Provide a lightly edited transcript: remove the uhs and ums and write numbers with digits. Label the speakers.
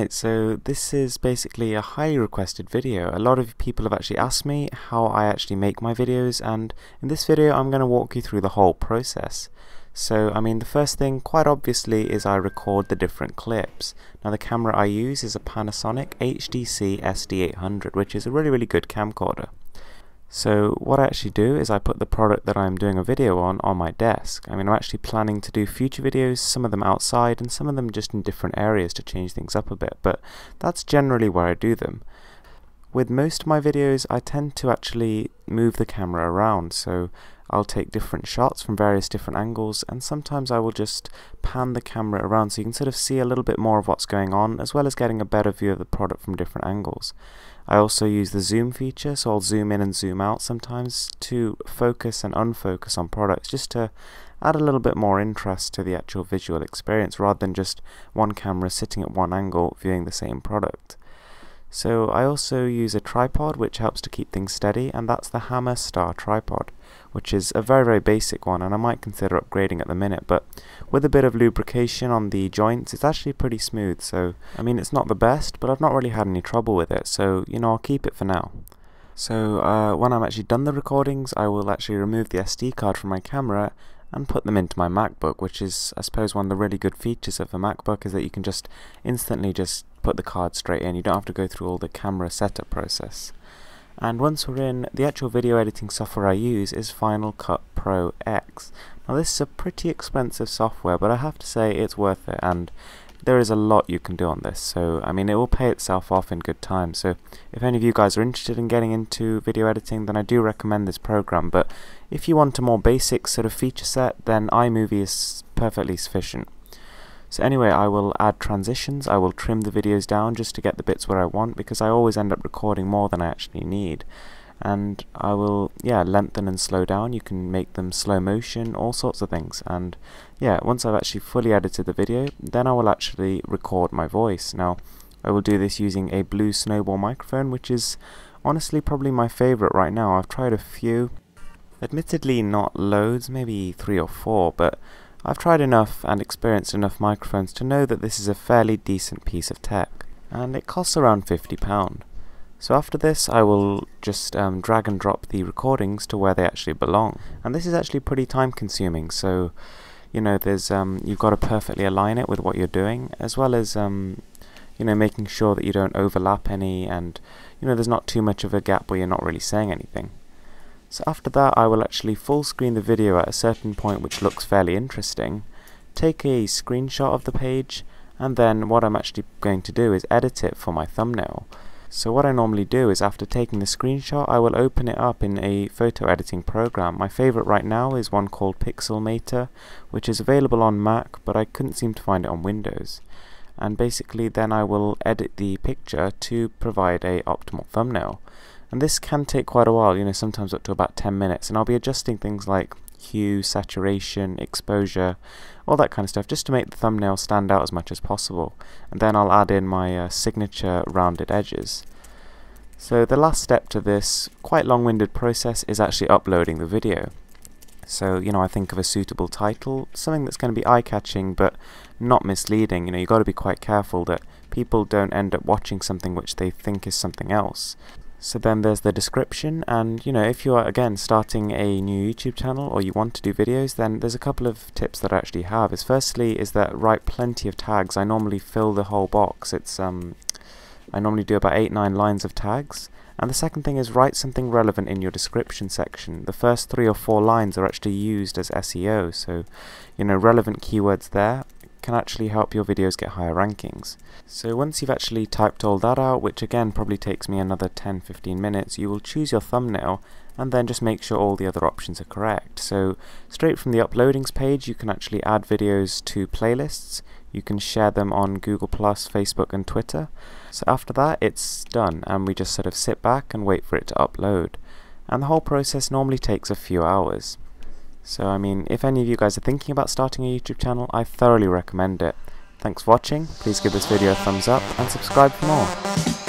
Speaker 1: Right, so this is basically a highly requested video. A lot of people have actually asked me how I actually make my videos, and in this video I'm going to walk you through the whole process. So, the first thing, quite obviously, is I record the different clips. Now the camera I use is a Panasonic HDC SD800, which is a really good camcorder. So what I actually do is I put the product that I'm doing a video on my desk. I'm actually planning to do future videos, some of them outside and some of them just in different areas to change things up a bit, but that's generally where I do them. With most of my videos I tend to actually move the camera around, so I'll take different shots from various different angles, and sometimes I will just pan the camera around so you can sort of see a little bit more of what's going on, as well as getting a better view of the product from different angles. I also use the zoom feature, so I'll zoom in and zoom out sometimes to focus and unfocus on products, just to add a little bit more interest to the actual visual experience rather than just one camera sitting at one angle viewing the same product. So I also use a tripod which helps to keep things steady, and that's the Hammer Star tripod, which is a very basic one, and I might consider upgrading at the minute, but with a bit of lubrication on the joints it's actually pretty smooth. So it's not the best, but I've not really had any trouble with it, so I'll keep it for now. So when I'm actually done the recordings, I will actually remove the SD card from my camera and put them into my MacBook, which is, I suppose, one of the really good features of a MacBook is that you can just instantly put the card straight in. You don't have to go through all the camera setup process. And once we're in, the actual video editing software I use is Final Cut Pro X. Now this is a pretty expensive software, but I have to say it's worth it, and there is a lot you can do on this, so it will pay itself off in good time. So if any of you guys are interested in getting into video editing, then I do recommend this program, but if you want a more basic sort of feature set, then iMovie is perfectly sufficient. So anyway, I will add transitions, I will trim the videos down just to get the bits where I want, because I always end up recording more than I actually need. And I will, lengthen and slow down. You can make them slow motion, all sorts of things. And once I've actually fully edited the video, then I will actually record my voice. Now, I will do this using a Blue Snowball microphone, which is honestly probably my favorite right now. I've tried a few, admittedly not loads, maybe 3 or 4, but I've tried enough and experienced enough microphones to know that this is a fairly decent piece of tech, and it costs around £50. So after this I will just drag and drop the recordings to where they actually belong, and this is actually pretty time consuming. So there's you've got to perfectly align it with what you're doing, as well as making sure that you don't overlap any, and there's not too much of a gap where you're not really saying anything. So after that I will actually full screen the video at a certain point which looks fairly interesting, take a screenshot of the page, and then what I'm actually going to do is edit it for my thumbnail. So what I normally do is, after taking the screenshot, I will open it up in a photo editing program. My favorite right now is one called Pixelmator, which is available on Mac, but I couldn't seem to find it on Windows. And basically then I will edit the picture to provide a optimal thumbnail. And this can take quite a while, sometimes up to about 10 minutes, and I'll be adjusting things like hue, saturation, exposure, all that kind of stuff, just to make the thumbnail stand out as much as possible. And then I'll add in my signature rounded edges. So the last step to this quite long-winded process is actually uploading the video. So I think of a suitable title, something that's going to be eye-catching but not misleading. You've got to be quite careful that people don't end up watching something which they think is something else. So then there's the description, and if you are again starting a new YouTube channel or you want to do videos, then there's a couple of tips that I actually have. Firstly is that write plenty of tags. I normally fill the whole box. I normally do about 8-9 lines of tags. And the second thing is, write something relevant in your description section. The first 3 or 4 lines are actually used as SEO, so relevant keywords there can actually help your videos get higher rankings. So once you've actually typed all that out, which again probably takes me another 10-15 minutes, you will choose your thumbnail and then just make sure all the other options are correct. So straight from the uploadings page you can actually add videos to playlists, you can share them on Google+, Facebook and Twitter. So after that it's done, and we just sort of sit back and wait for it to upload. And the whole process normally takes a few hours. So if any of you guys are thinking about starting a YouTube channel, I thoroughly recommend it. Thanks for watching, please give this video a thumbs up and subscribe for more.